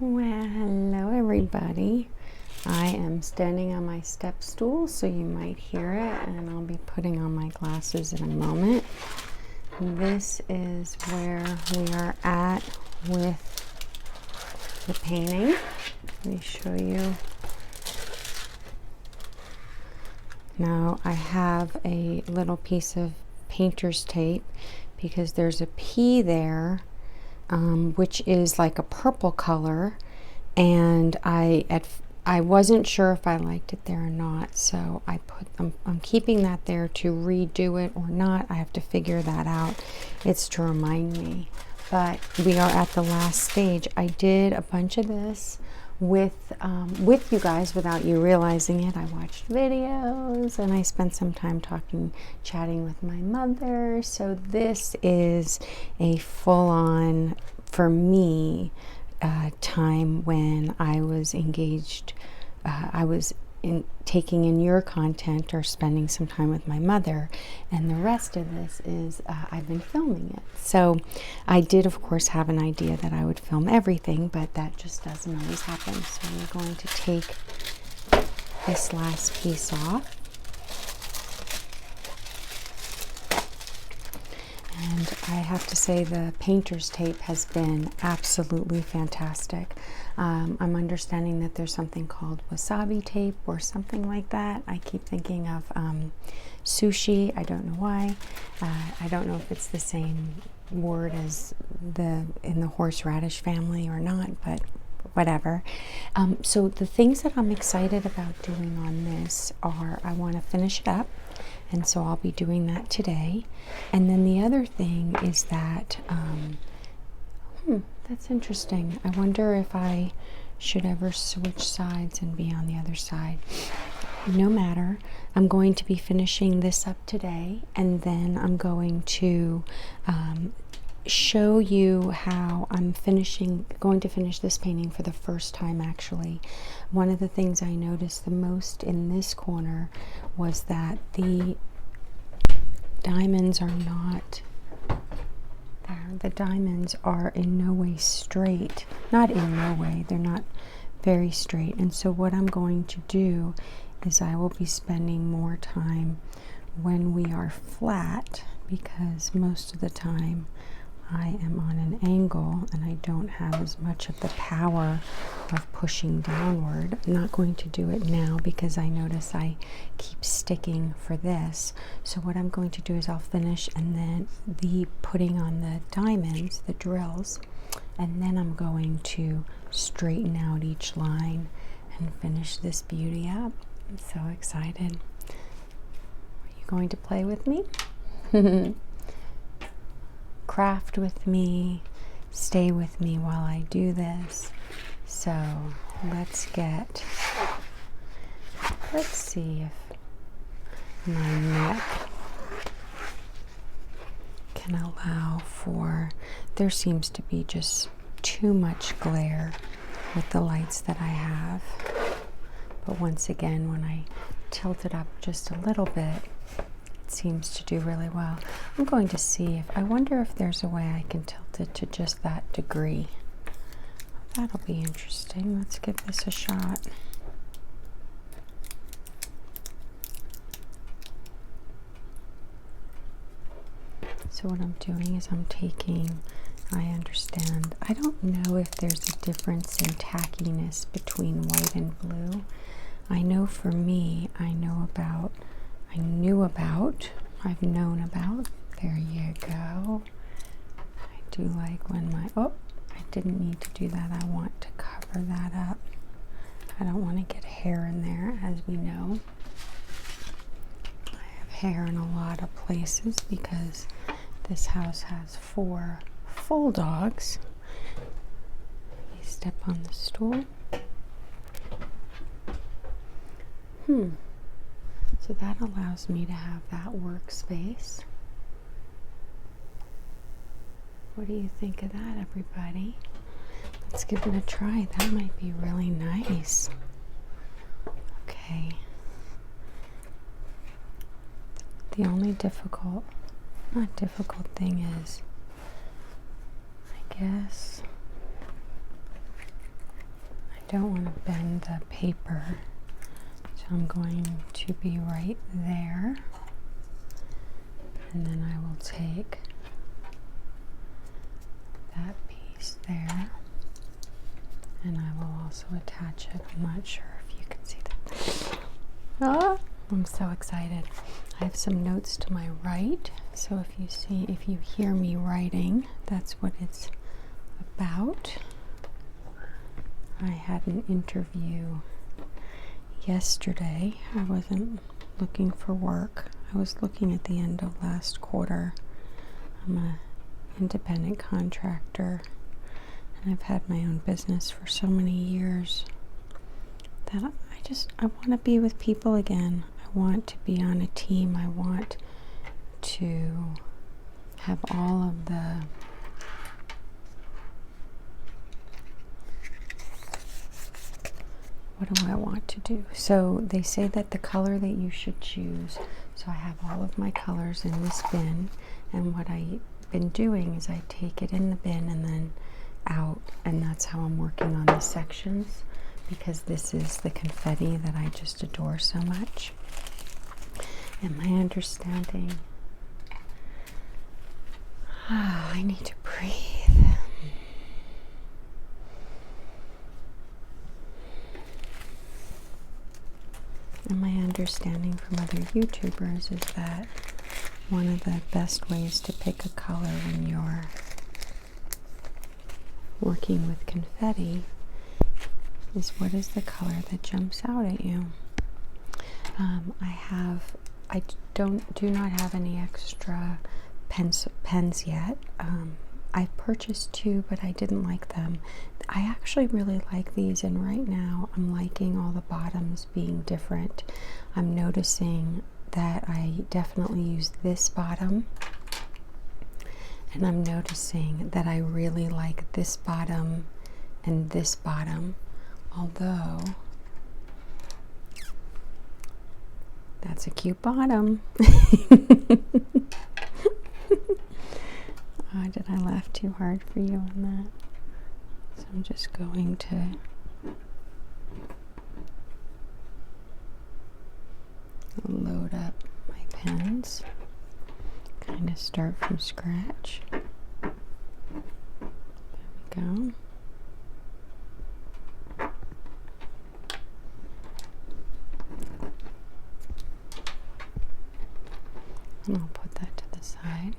Well, hello everybody. I am standing on my step stool, so you might hear it, and I'll be putting on my glasses in a moment. This is where we are at with the painting. Let me show you. Now I have a little piece of painter's tape because there's a P there, which is like a purple color, and I wasn't sure if I liked it there or not, so I'm keeping that there to redo it or not. I have to figure that out. It's to remind me. But we are at the last stage. I did a bunch of this with you guys without you realizing it. I watched videos and I spent some time chatting with my mother. So this is a full-on, for me, time when I was engaged. I was taking in your content or spending some time with my mother, and the rest of this is I've been filming it. So I did, of course, have an idea that I would film everything, but that just doesn't always happen. So we're going to take this last piece off. And I have to say the painter's tape has been absolutely fantastic. I'm understanding that there's something called wasabi tape or something like that. I keep thinking of sushi. I don't know why. I don't know if it's the same word as in the horseradish family or not, but whatever. So the things that I'm excited about doing on this are, I want to finish it up. And so I'll be doing that today. And then the other thing is that, that's interesting. I wonder if I should ever switch sides and be on the other side. No matter. I'm going to be finishing this up today, and then I'm going to show you how I'm going to finish this painting for the first time, actually. One of the things I noticed the most in this corner was that the diamonds are not there. The diamonds are in no way straight. Not in no way. They're not very straight. And so what I'm going to do is I will be spending more time when we are flat, because most of the time I am on an angle and I don't have as much of the power of pushing downward. I'm not going to do it now because I notice I keep sticking for this. So what I'm going to do is I'll finish and then putting on the diamonds, the drills, and then I'm going to straighten out each line and finish this beauty up. I'm so excited. Are you going to play with me? Craft with me, stay with me while I do this. So let's see if my neck can allow for, there seems to be just too much glare with the lights that I have. But once again, when I tilt it up just a little bit, seems to do really well. I'm going to see I wonder if there's a way I can tilt it to just that degree. That'll be interesting. Let's give this a shot. So what I'm doing is I understand. I don't know if there's a difference in tackiness between white and blue. I know for me, I've known about, there you go. I do like when I didn't need to do that. I want to cover that up. I don't want to get hair in there, as we know. I have hair in a lot of places because this house has 4 full dogs. Let me step on the stool. So that allows me to have that workspace. What do you think of that, everybody? Let's give it a try. That might be really nice. Okay. The only not difficult thing is, I guess, don't want to bend the paper, so I'm going to be right there, and then I will take that piece there, and I will also attach it. I'm not sure if you can see that. Ah, I'm so excited. I have some notes to my right, so if you hear me writing, that's what it's about. I had an interview yesterday. I wasn't looking for work. I was looking at the end of last quarter. I'm an independent contractor, and I've had my own business for so many years that I want to be with people again. I want to be on a team. I want to have all of the what do I want to do? So they say that the color that you should choose. So I have all of my colors in this bin, and what I've been doing is I take it in the bin and then out, and that's how I'm working on the sections, because this is the confetti that I just adore so much. Am I understanding? I need to breathe. And my understanding from other YouTubers is that one of the best ways to pick a color when you're working with confetti is what is the color that jumps out at you. I do not have any extra pens yet. I purchased 2, but I didn't like them. I actually really like these, and right now I'm liking all the bottoms being different. I'm noticing that I definitely use this bottom, and I'm noticing that I really like this bottom and this bottom, although that's a cute bottom. Did I laugh too hard for you on that? So I'm just going to load up my pens, kind of start from scratch. There we go. And I'll put that to the side.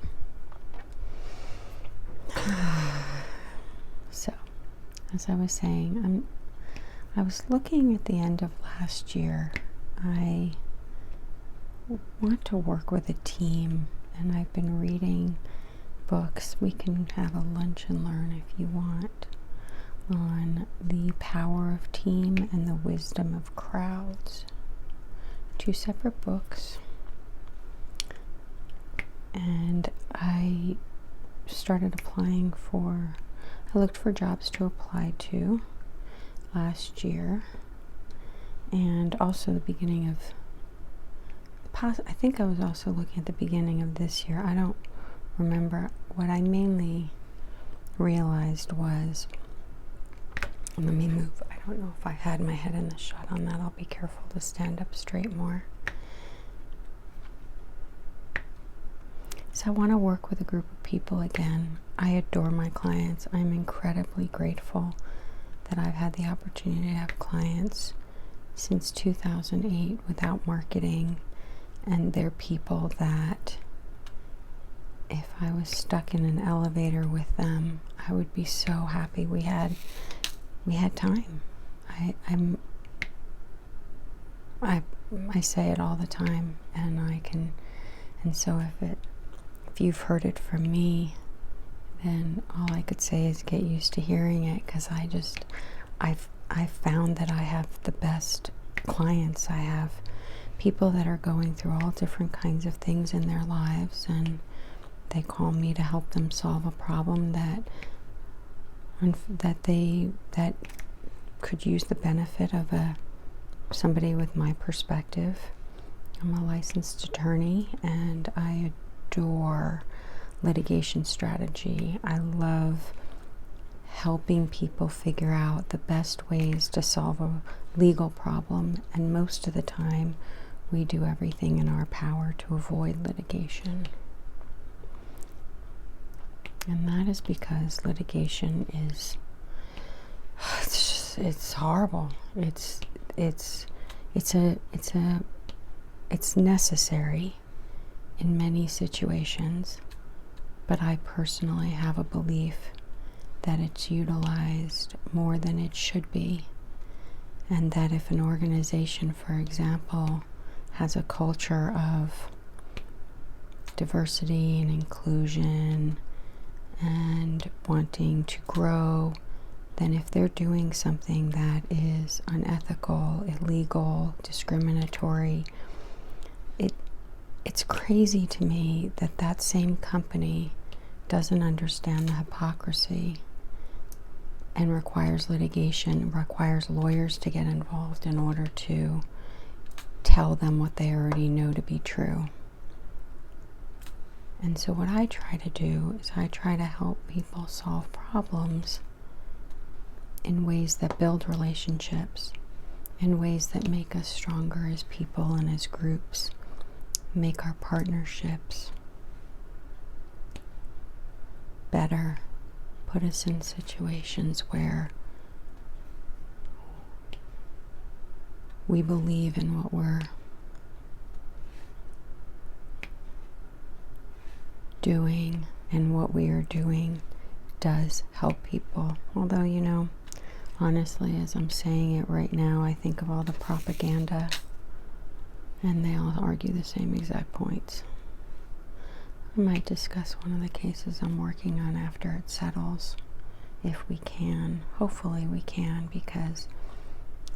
So, as I was saying, I was looking at the end of last year. I want to work with a team, and I've been reading books. We can have a lunch and learn if you want, on the power of team and the wisdom of crowds. 2 separate books. And I started applying I looked for jobs to apply to last year, and also the beginning of I think I was also looking at the beginning of this year. I don't remember. What I mainly realized was, let me move. I don't know if I had my head in the shot on that. I'll be careful to stand up straight more. So I want to work with a group of people again. I adore my clients. I'm incredibly grateful that I've had the opportunity to have clients since 2008 without marketing, and they're people that if I was stuck in an elevator with them, I would be so happy we had time. I say it all the time, and so if you've heard it from me, then all I could say is get used to hearing it, because I've found that I have the best clients. I have people that are going through all different kinds of things in their lives, and they call me to help them solve a problem that could use the benefit of somebody with my perspective. I'm a licensed attorney, and I adore litigation strategy. I love helping people figure out the best ways to solve a legal problem, and most of the time we do everything in our power to avoid litigation. And that is because litigation is, it's horrible. It's necessary in many situations, but I personally have a belief that it's utilized more than it should be, and that if an organization, for example, has a culture of diversity and inclusion and wanting to grow, then if they're doing something that is unethical, illegal, discriminatory, it's crazy to me that that same company doesn't understand the hypocrisy and requires litigation, requires lawyers to get involved in order to tell them what they already know to be true. And so what I try to do is I try to help people solve problems in ways that build relationships, in ways that make us stronger as people and as groups, make our partnerships better, put us in situations where we believe in what we're doing, and what we are doing does help people. Although, you know, honestly, as I'm saying it right now, I think of all the propaganda, and they all argue the same exact points. I might discuss one of the cases I'm working on after it settles, if we can. Hopefully we can, because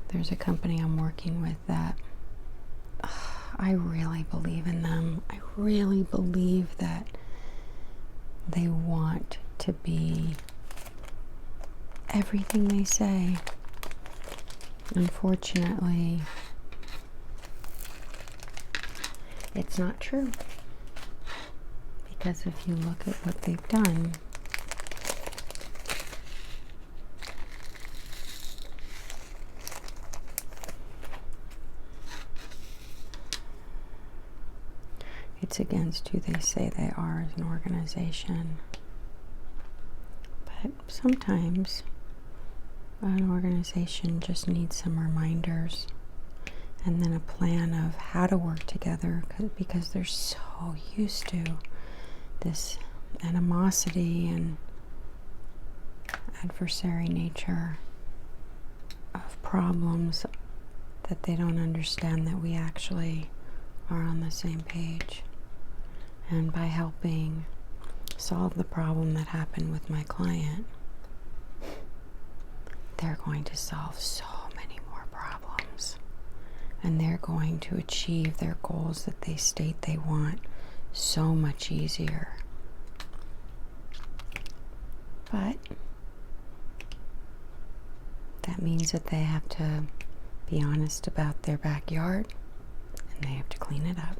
there's a company I'm working with that I really believe in them. I really believe that they want to be everything they say. Unfortunately, it's not true. Because if you look at what they've done, it's against who they say they are as an organization. But sometimes an organization just needs some reminders, and then a plan of how to work together, because they're so used to this animosity and adversary nature of problems that they don't understand that we actually are on the same page. And by helping solve the problem that happened with my client, they're going to solve so many more problems, and they're going to achieve their goals that they state they want so much easier. But that means that they have to be honest about their backyard, and they have to clean it up.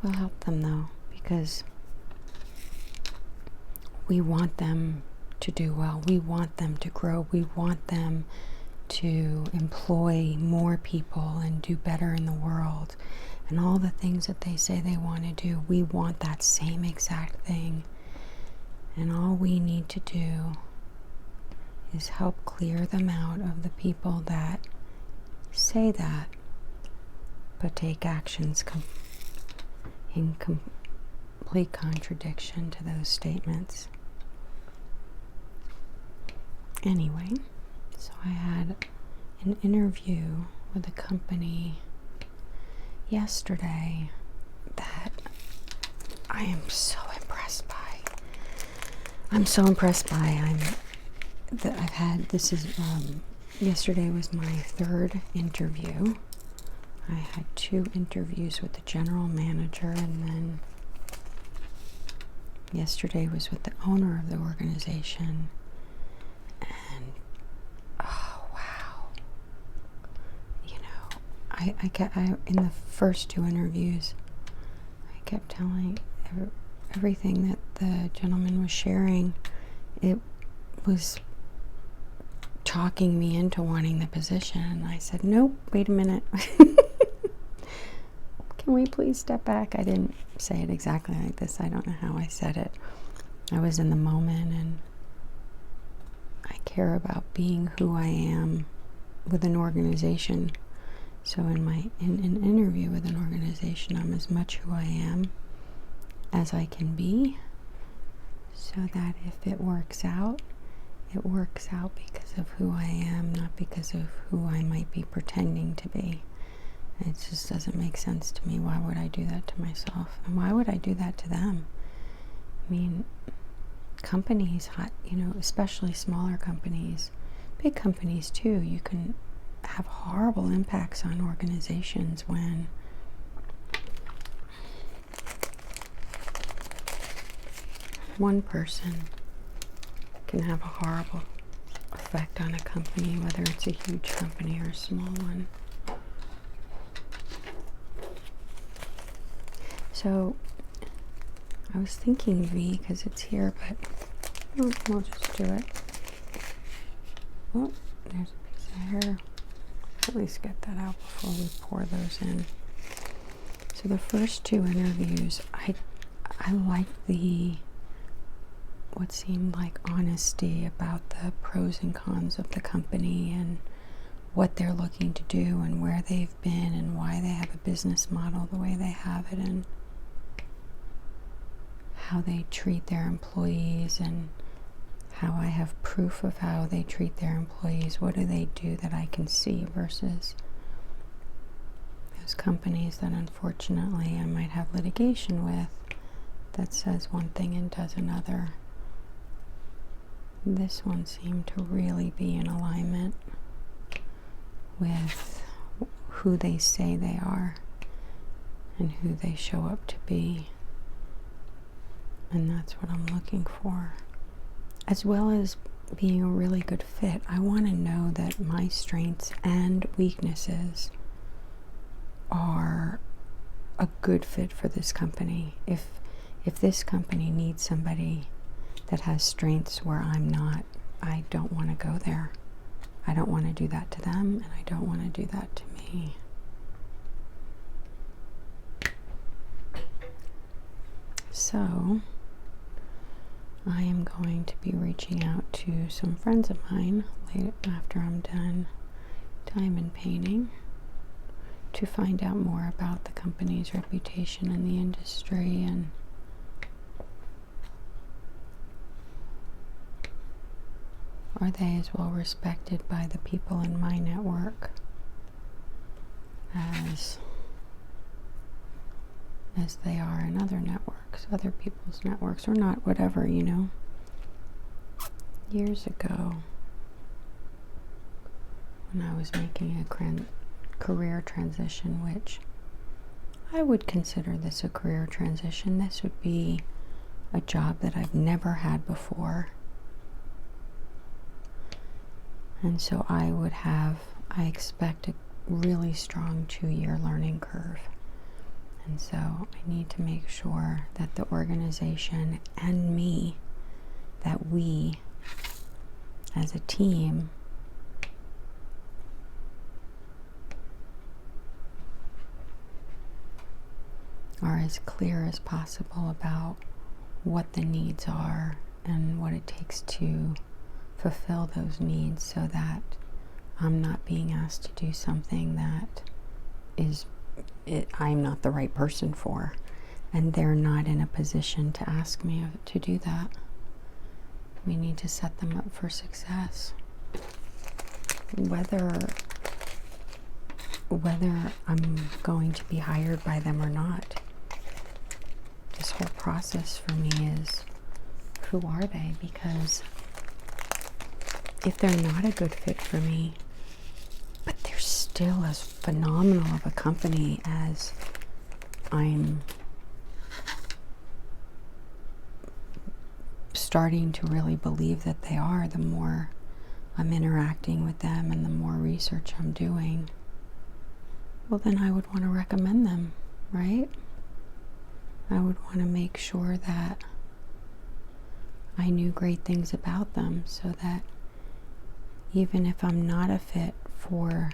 We'll help them though, because we want them to do well. We want them to grow. We want them to employ more people and do better in the world. And all the things that they say they want to do, we want that same exact thing. And all we need to do is help clear them out of the people that say that, but take actions in complete contradiction to those statements. Anyway, so I had an interview with a company yesterday that I am so impressed by. Yesterday was my third interview. I had 2 interviews with the general manager, and then yesterday was with the owner of the organization. And oh wow, you know, I in the first 2 interviews, I kept telling everything that the gentleman was sharing. was talking me into wanting the position, and I said, nope, wait a minute. Can we please step back? I didn't say it exactly like this. I don't know how I said it. I was in the moment, and I care about being who I am with an organization. So in an interview with an organization, I'm as much who I am as I can be, so that if it works out because of who I am, not because of who I might be pretending to be. It just doesn't make sense to me. Why would I do that to myself? And why would I do that to them? I mean, companies, especially smaller companies, big companies too, you can have horrible impacts on organizations when one person can have a horrible effect on a company, whether it's a huge company or a small one. So I was thinking V, because it's here, but we'll just do it. Oh, there's a piece of hair. At least get that out before we pour those in. So the first two interviews, I liked what seemed like honesty about the pros and cons of the company and what they're looking to do and where they've been and why they have a business model the way they have it, and how they treat their employees, and how I have proof of how they treat their employees. What do they do that I can see versus those companies that unfortunately I might have litigation with that says one thing and does another. This one seemed to really be in alignment with who they say they are and who they show up to be. And that's what I'm looking for. As well as being a really good fit, I want to know that my strengths and weaknesses are a good fit for this company. If this company needs somebody that has strengths where I'm not, I don't want to go there. I don't want to do that to them, and I don't want to do that to me. So I am going to be reaching out to some friends of mine later after I'm done diamond painting to find out more about the company's reputation in the industry, and are they as well respected by the people in my network as they are in other networks, other people's networks, or not, whatever, Years ago, when I was making a career transition, which I would consider this a career transition. This would be a job that I've never had before. And so I expect a really strong 2-year learning curve. And so I need to make sure that the organization and me, that we as a team are as clear as possible about what the needs are and what it takes to fulfill those needs, so that I'm not being asked to do something that I'm not the right person for, and they're not in a position to ask me to do that. We need to set them up for success. Whether I'm going to be hired by them or not, this whole process for me is, who are they? Because if they're not a good fit for me, but they're still as phenomenal of a company as I'm starting to really believe that they are, the more I'm interacting with them and the more research I'm doing, well, then I would want to recommend them, right? I would want to make sure that I knew great things about them, so that even if I'm not a fit for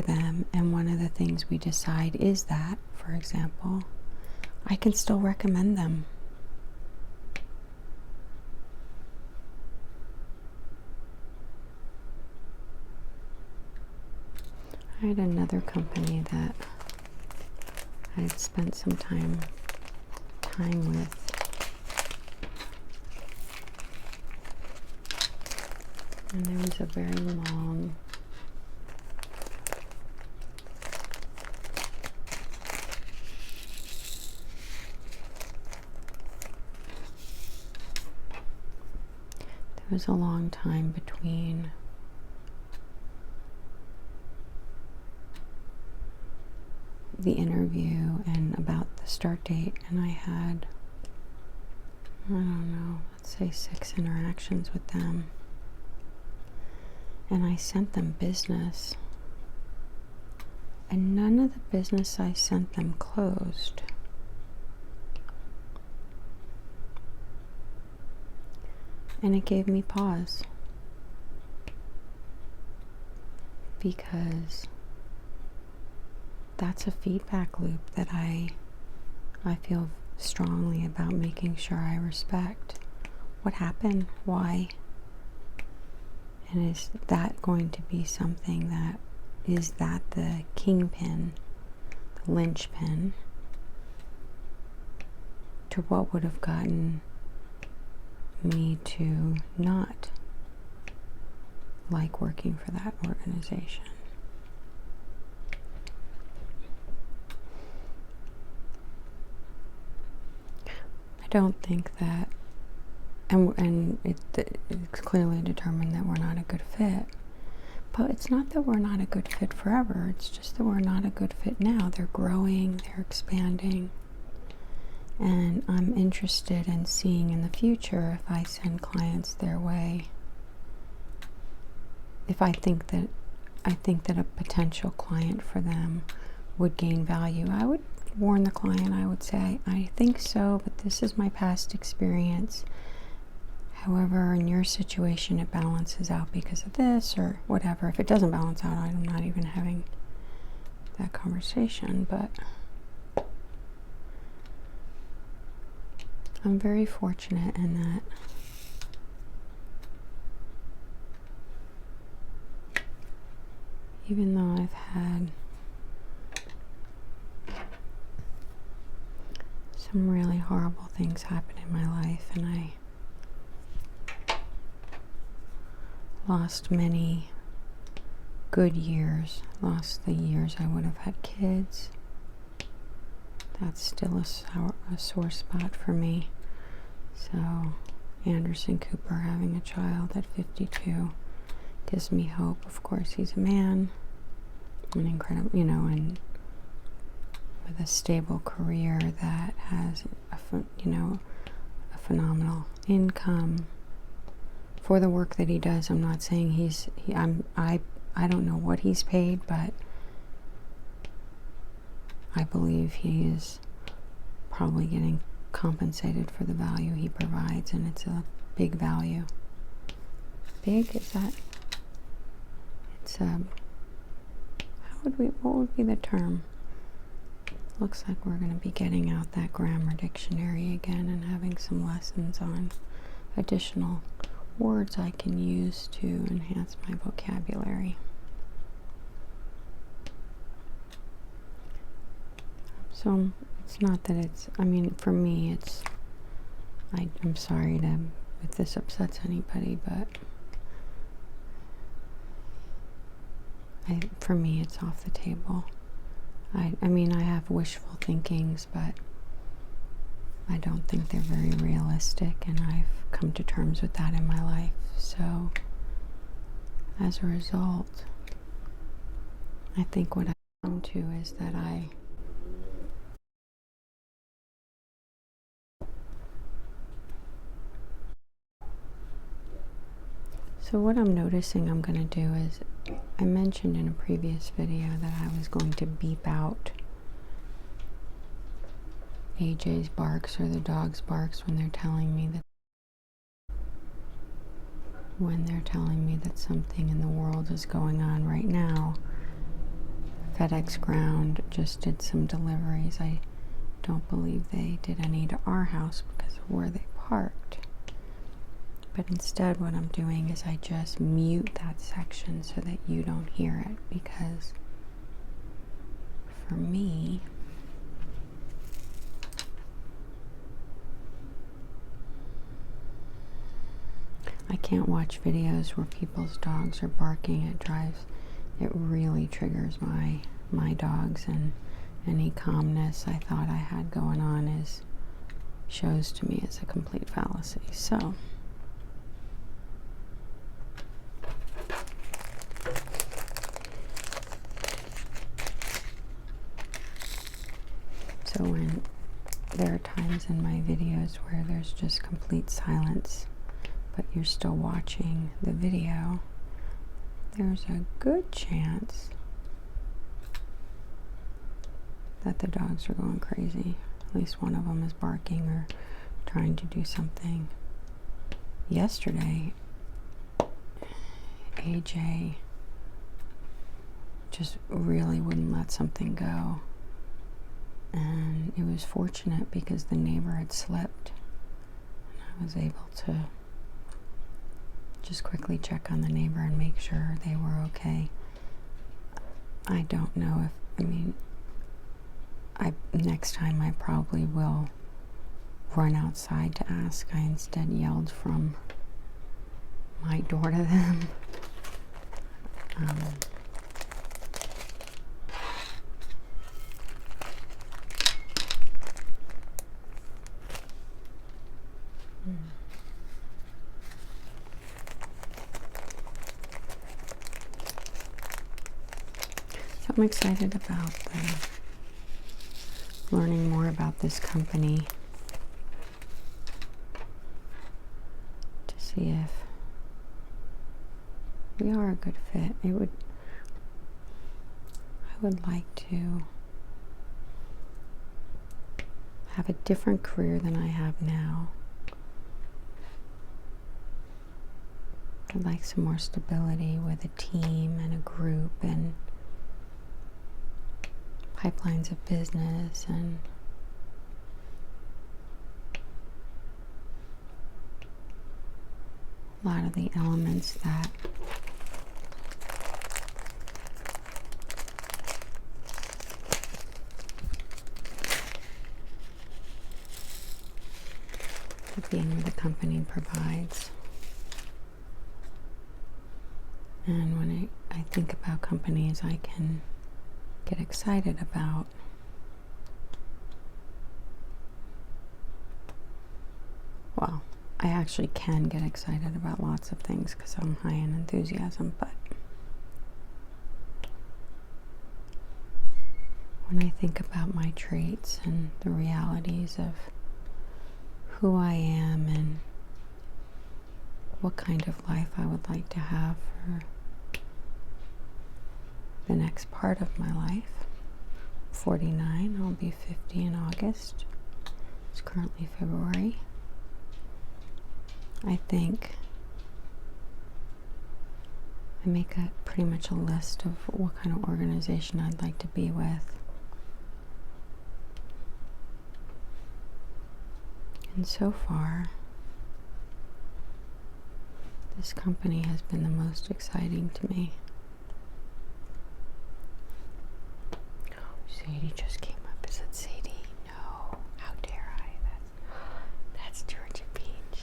them, and one of the things we decide is that, for example, I can still recommend them. I had another company that I had spent some time with. And there was a very long time between the interview and about the start date, and I had, I don't know, let's say 6 interactions with them, and I sent them business, and none of the business I sent them closed. And it gave me pause, because that's a feedback loop that I feel strongly about making sure I respect. What happened? Why? And is that going to be something that, is that the kingpin, the linchpin to what would have gotten me to not like working for that organization? I don't think that, and it's clearly determined that we're not a good fit, but it's not that we're not a good fit forever, it's just that we're not a good fit now. They're growing, they're expanding, and I'm interested in seeing in the future, if I send clients their way, if I think that a potential client for them would gain value, I would warn the client. I would say, I think so, but this is my past experience. However, in your situation, it balances out because of this, or whatever. If it doesn't balance out, I'm not even having that conversation. But I'm very fortunate in that even though I've had some really horrible things happen in my life, and I lost many good years, lost the years I would have had kids. That's still a sore spot for me. So Anderson Cooper having a child at 52 gives me hope. Of course, he's a man, an incredible, and with a stable career that has a phenomenal income for the work that he does. I'm not saying I don't know what he's paid, but I believe he is probably getting compensated for the value he provides, and it's a big value. Big, is that? It's what would be the term? Looks like we're going to be getting out that grammar dictionary again and having some lessons on additional words I can use to enhance my vocabulary. So it's not that it's, for me, it's, I'm sorry if this upsets anybody, but for me, it's off the table. I have wishful thinkings, but I don't think they're very realistic, and I've come to terms with that in my life. So, as a result, I think what I've come to is that So what I'm noticing I'm going to do is, I mentioned in a previous video that I was going to beep out AJ's barks or the dog's barks when they're telling me that when they're telling me that something in the world is going on right now. FedEx Ground just did some deliveries. I don't believe they did any to our house because of where they parked. But instead what I'm doing is I just mute that section so that you don't hear it, because for me, I can't watch videos where people's dogs are barking. It really triggers my dogs, and any calmness I thought I had going on shows to me as a complete fallacy. So when there are times in my videos where there's just complete silence, but you're still watching the video, there's a good chance that the dogs are going crazy. At least one of them is barking or trying to do something. Yesterday, AJ just really wouldn't let something go. And it was fortunate because the neighbor had slipped. And I was able to just quickly check on the neighbor and make sure they were okay. I don't know next time I probably will run outside to ask. I instead yelled from my door to them. So I'm excited about learning more about this company to see if we are a good fit. I would like to have a different career than I have now. I'd like some more stability with a team and a group and pipelines of business and a lot of the elements that being with the company provides. And when I think about companies I can get excited about, well, I actually can get excited about lots of things because I'm high in enthusiasm, but when I think about my traits and the realities of who I am and what kind of life I would like to have for the next part of my life. 49, I'll be 50 in August. It's currently February. I think I make pretty much a list of what kind of organization I'd like to be with. And so far, this company has been the most exciting to me. Sadie just came up. Is it Sadie? No. How dare I? That's Georgia Beach.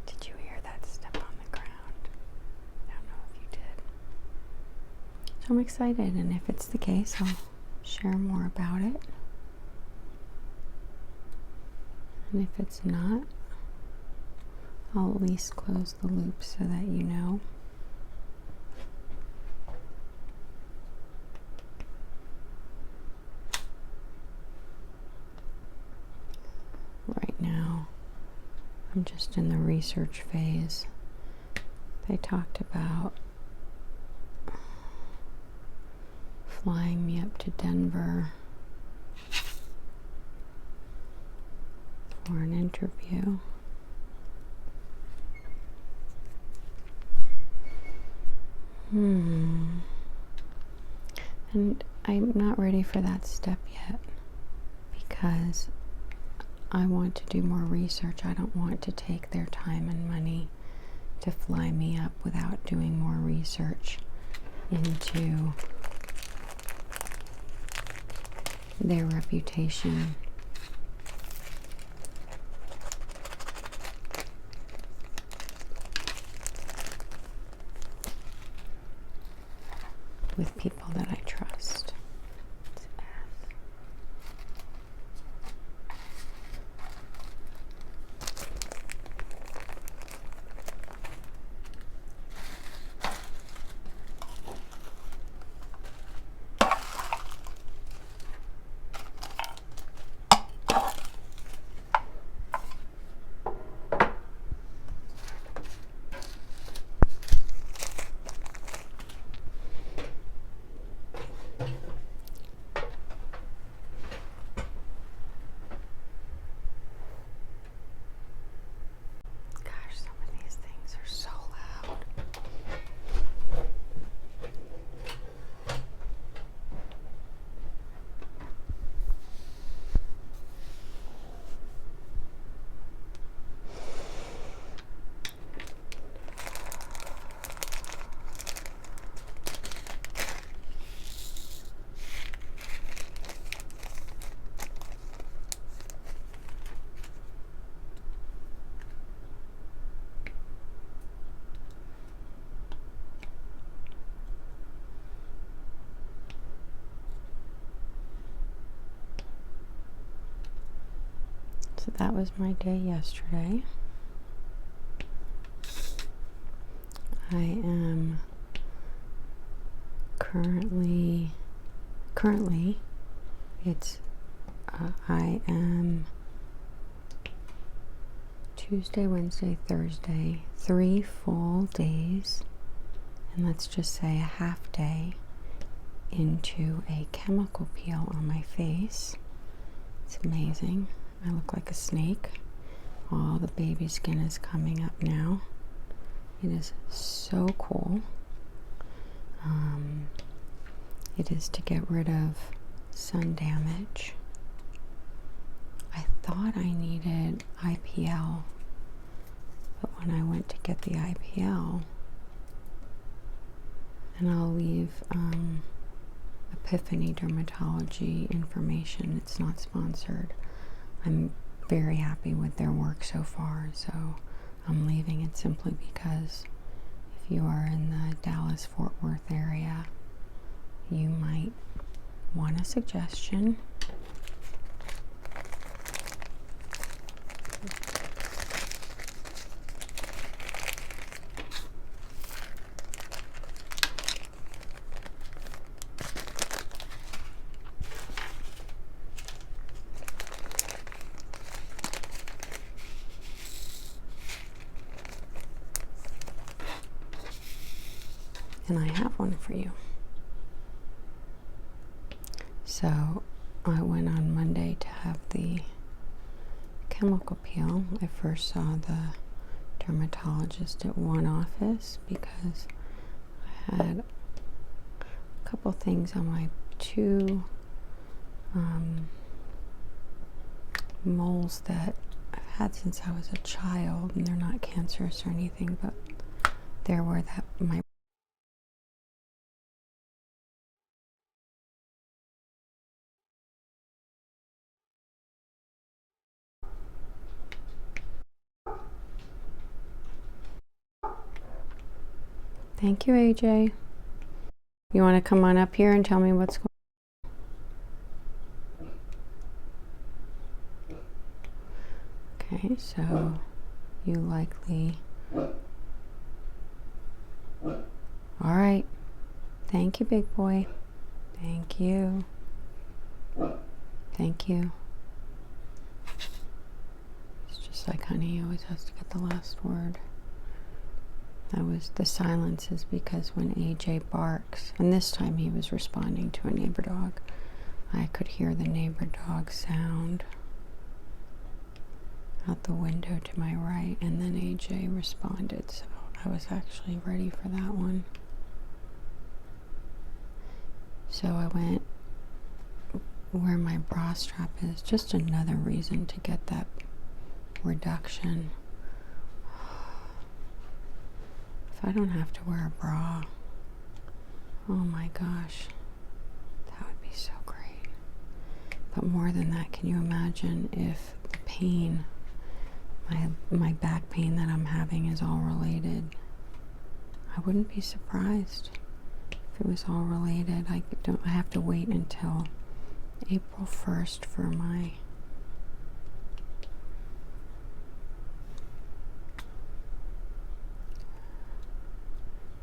Did you hear that step on the ground? I don't know if you did. So I'm excited, and if it's the case, I'll share more about it. And if it's not, I'll at least close the loop so that you know. Right now, I'm just in the research phase. They talked about flying me up to Denver for an interview. And I'm not ready for that step yet because I want to do more research. I don't want to take their time and money to fly me up without doing more research into their reputation. With people that I trust. So that was my day yesterday. I am currently it's I am Tuesday, Wednesday, Thursday, 3 full days, and let's just say a half day into a chemical peel on my face. It's amazing. I look like a snake. All the baby skin is coming up now. It is so cool. It is to get rid of sun damage. I thought I needed IPL, but when I went to get the IPL, and I'll leave Epiphany Dermatology information, it's not sponsored. I'm very happy with their work so far, so I'm leaving it simply because if you are in the Dallas-Fort Worth area, you might want a suggestion. And I have one for you. So I went on Monday to have the chemical peel. I first saw the dermatologist at one office because I had a couple things on my two moles that I've had since I was a child, and they're not cancerous or anything, but they're where that my Thank you, AJ. You want to come on up here and tell me what's going on? Okay, so you likely... All right. Thank you, big boy. Thank you. Thank you. It's just like honey, he always has to get the last word. That was the silence is because when AJ barks, and this time he was responding to a neighbor dog, I could hear the neighbor dog sound out the window to my right, and then AJ responded, so I was actually ready for that one. So I went where my bra strap is. Just another reason to get that reduction. If I don't have to wear a bra, oh my gosh, that would be so great. But more than that, can you imagine if the pain, my back pain that I'm having is all related? I wouldn't be surprised if it was all related. I have to wait until April 1st for my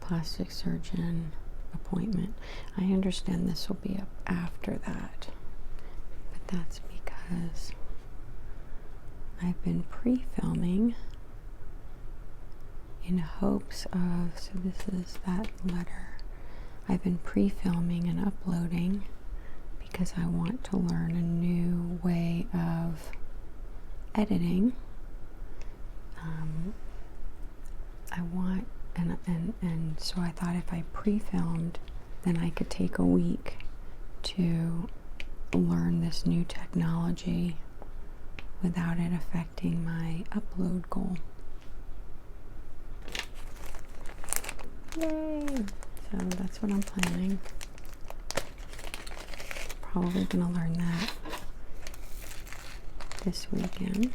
plastic surgeon appointment. I understand this will be up after that, but that's because I've been pre-filming in hopes of, so this is that letter. I've been pre-filming and uploading because I want to learn a new way of editing. I want, and so I thought if I pre-filmed, then I could take a week to learn this new technology without it affecting my upload goal. Yay! So that's what I'm planning. Probably gonna learn that this weekend.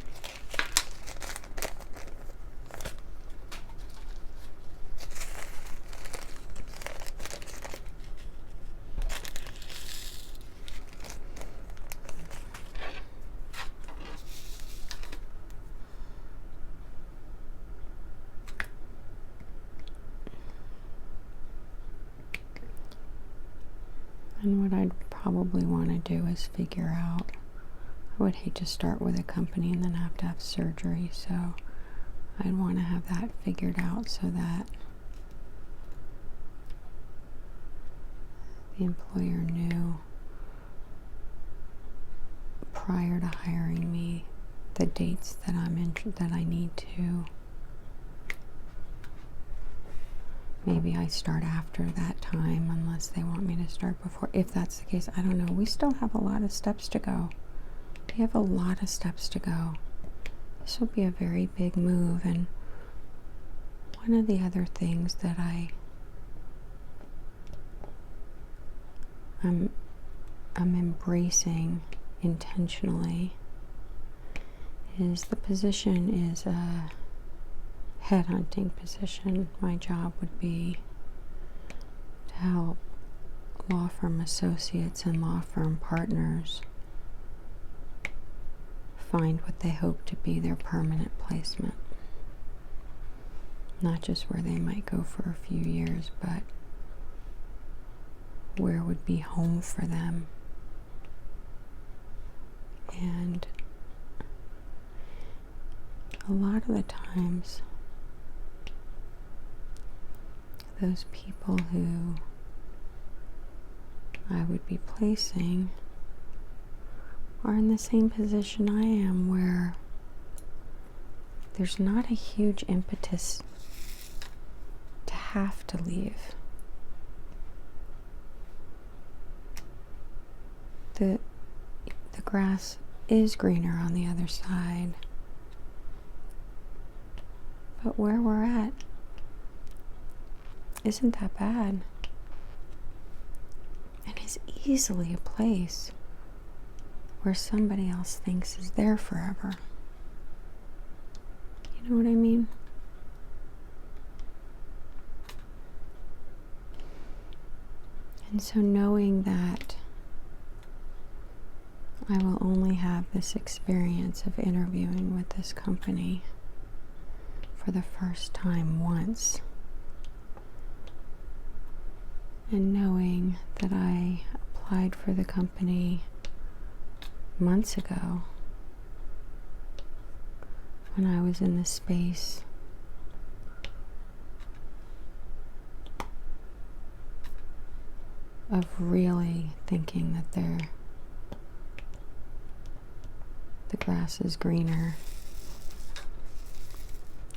And what I'd probably want to do is figure out, I would hate to start with a company and then have to have surgery, so I'd want to have that figured out so that the employer knew prior to hiring me the dates that that I need to. Maybe I start after that time unless they want me to start before. If that's the case, I don't know. We still have a lot of steps to go. We have a lot of steps to go. This will be a very big move, and one of the other things that I'm embracing intentionally is the position is a headhunting position. My job would be to help law firm associates and law firm partners find what they hope to be their permanent placement. Not just where they might go for a few years, but where would be home for them. And a lot of the times, those people who I would be placing are in the same position I am, where there's not a huge impetus to have to leave. The grass is greener on the other side, but where we're at isn't that bad, and is easily a place where somebody else thinks is there forever. You know what I mean? And so knowing that I will only have this experience of interviewing with this company for the first time once, and knowing that I applied for the company months ago when I was in the space of really thinking that the grass is greener.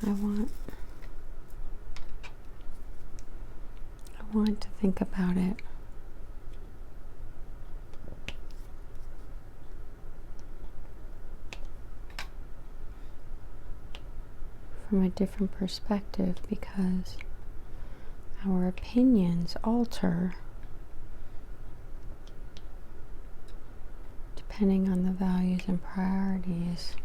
I want to think about it from a different perspective, because our opinions alter depending on the values and priorities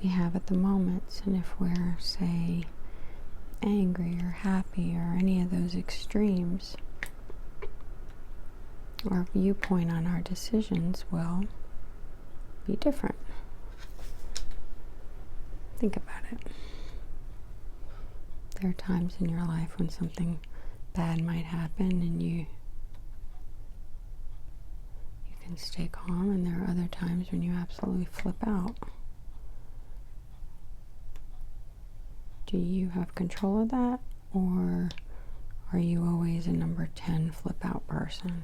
we have at the moment. And if we're, say, angry or happy or any of those extremes, our viewpoint on our decisions will be different. Think about it. There are times in your life when something bad might happen and you can stay calm, and there are other times when you absolutely flip out. Do you have control of that, or are you always a number 10 flip out person?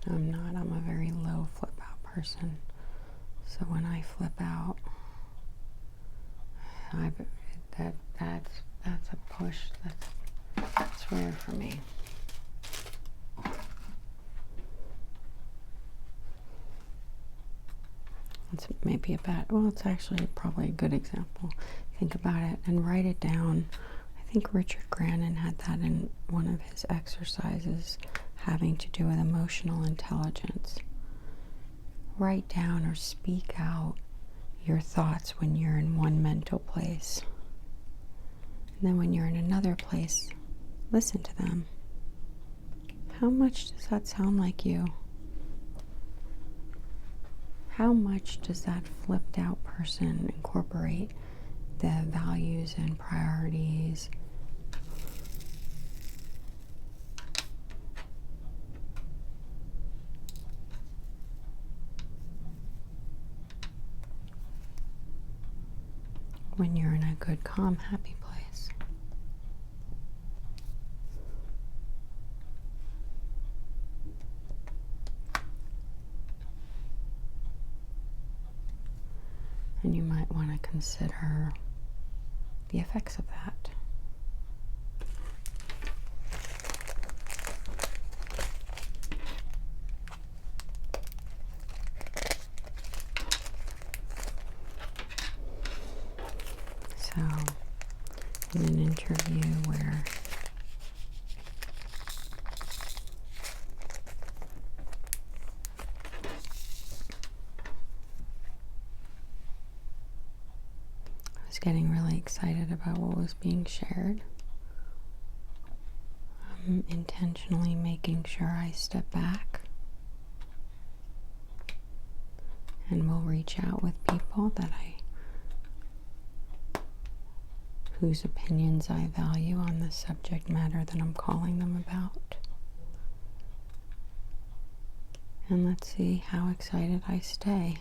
I'm not. I'm a very low flip out person. So when I flip out, that's a push. That's rare for me. It's maybe it's actually probably a good example. Think about it and write it down. I think Richard Grannon had that in one of his exercises having to do with emotional intelligence. Write down or speak out your thoughts when you're in one mental place. And then when you're in another place, listen to them. How much does that sound like you? How much does that flipped out person incorporate the values and priorities when you're in a good, calm, happy place? And you might want to consider the effects of that. So, in an interview where I was getting really excited about what was being shared, I'm intentionally making sure I step back and will reach out with people whose opinions I value on the subject matter that I'm calling them about. And let's see how excited I stay.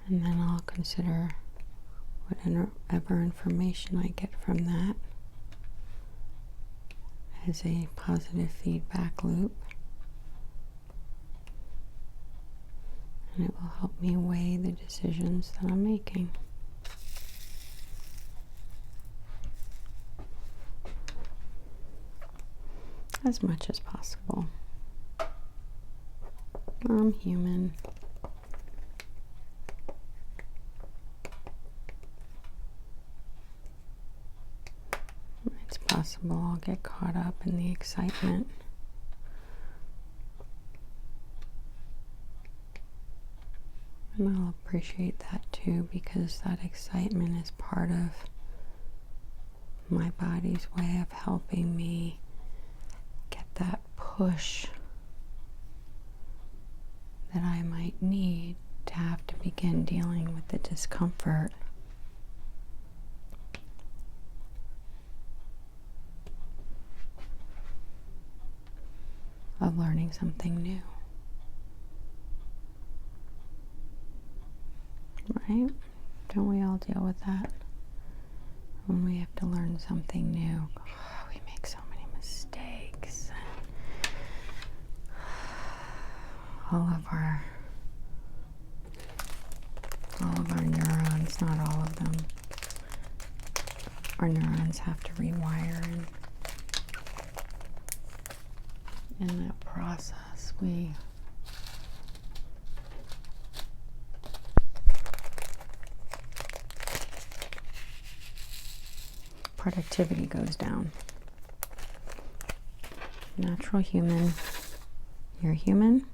And then I'll consider whatever information I get from that as a positive feedback loop. And it will help me weigh the decisions that I'm making. As much as possible. I'm human. It's possible I'll get caught up in the excitement. And I'll appreciate that too, because that excitement is part of my body's way of helping me get that push that I might need to have to begin dealing with the discomfort of learning something new. Right? Don't we all deal with that? When we have to learn something new, we make so many mistakes. All of our neurons, not all of them, our neurons have to rewire, and in that process productivity goes down. Natural human, you're human,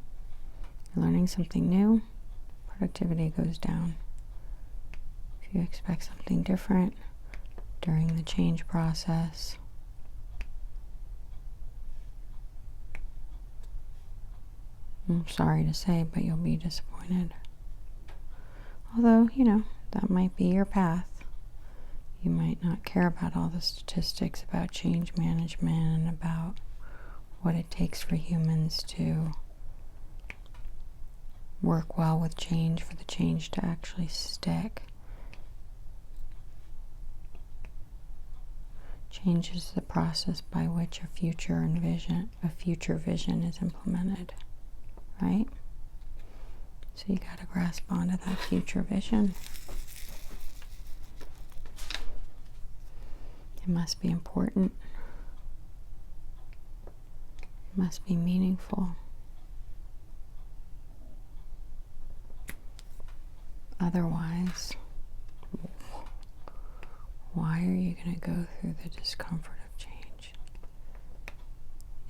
you're learning something new, productivity goes down. If you expect something different during the change process, I'm sorry to say, but you'll be disappointed. Although, you know, that might be your path. You might not care about all the statistics about change management and about what it takes for humans to work well with change, for the change to actually stick. Change is the process by which a future vision is implemented, right? So you got to grasp onto that future vision. It must be important. It must be meaningful. Otherwise, why are you going to go through the discomfort of change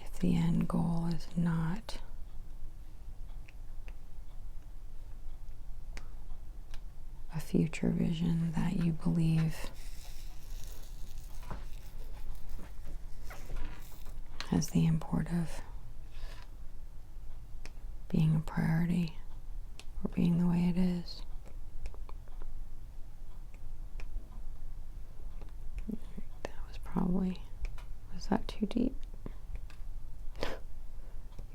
if the end goal is not a future vision that you believe has the import of being a priority or being the way it is? Was that too deep? You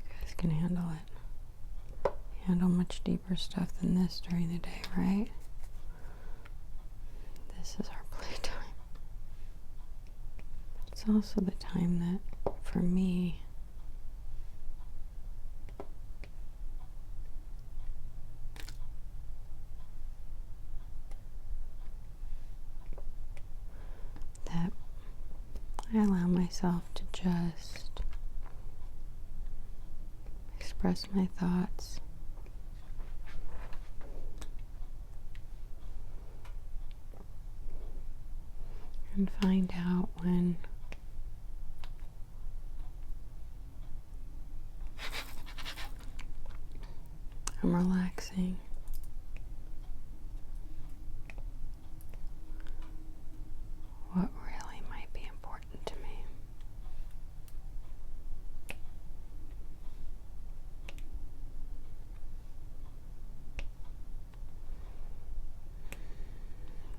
guys can handle it. Handle much deeper stuff than this during the day, right? This is our playtime. It's also the time that, for me, that I allow myself to just express my thoughts, and find out when I'm relaxing. What really might be important to me.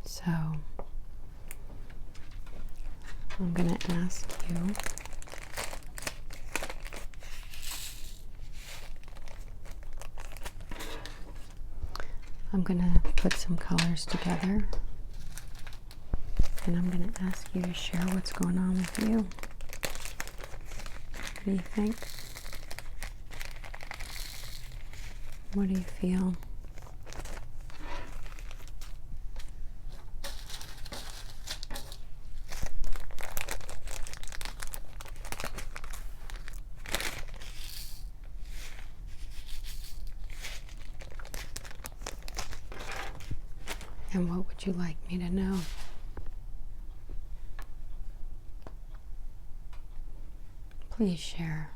So, I'm going to ask you I'm going to put some colors together, and I'm going to ask you to share what's going on with you. What do you think? What do you feel? And what would you like me to know? Please share.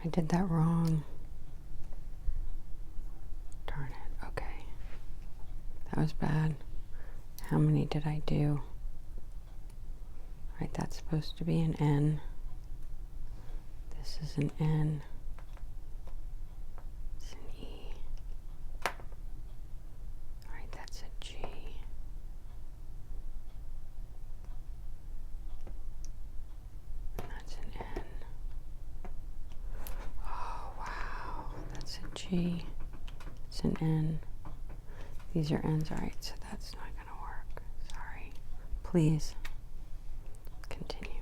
I did that wrong. Darn it. Okay. That was bad. How many did I do? Right, that's supposed to be an N. This is an N. It's an E. All right, that's a G. And that's an N. Oh, wow. That's a G. It's an N. These are N's. All right, so that's not going to work. Sorry. Please continue.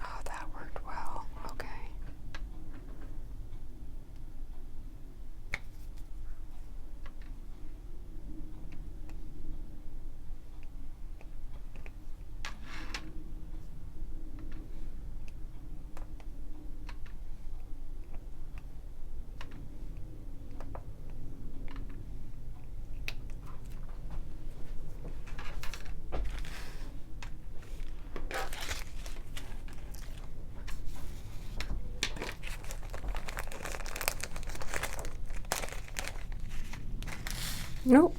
Oh, that worked well. Okay. Nope.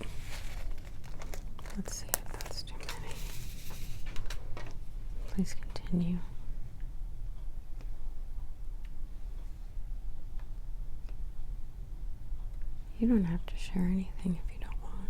Let's see if that's too many. Please continue. You don't have to share anything if you don't want.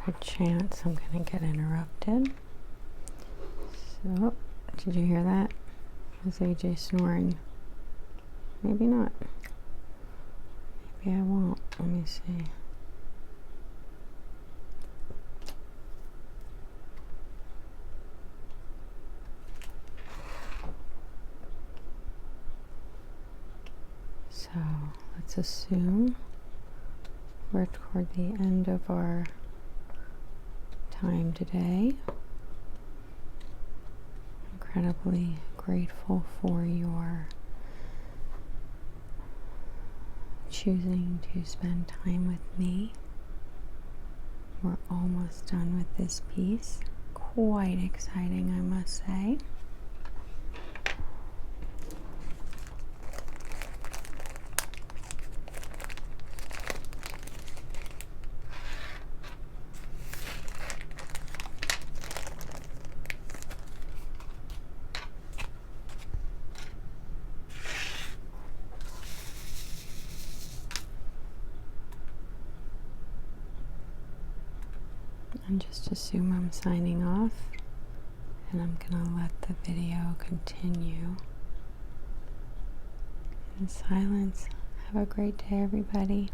good chance I'm going to get interrupted. So, did you hear that? Was AJ snoring? Maybe not. Maybe I won't. Let me see. So, let's assume we're toward the end of our time today. Incredibly grateful for your choosing to spend time with me. We're almost done with this piece. Quite exciting, I must say. And just assume I'm signing off, and I'm gonna let the video continue in silence. Have a great day, everybody.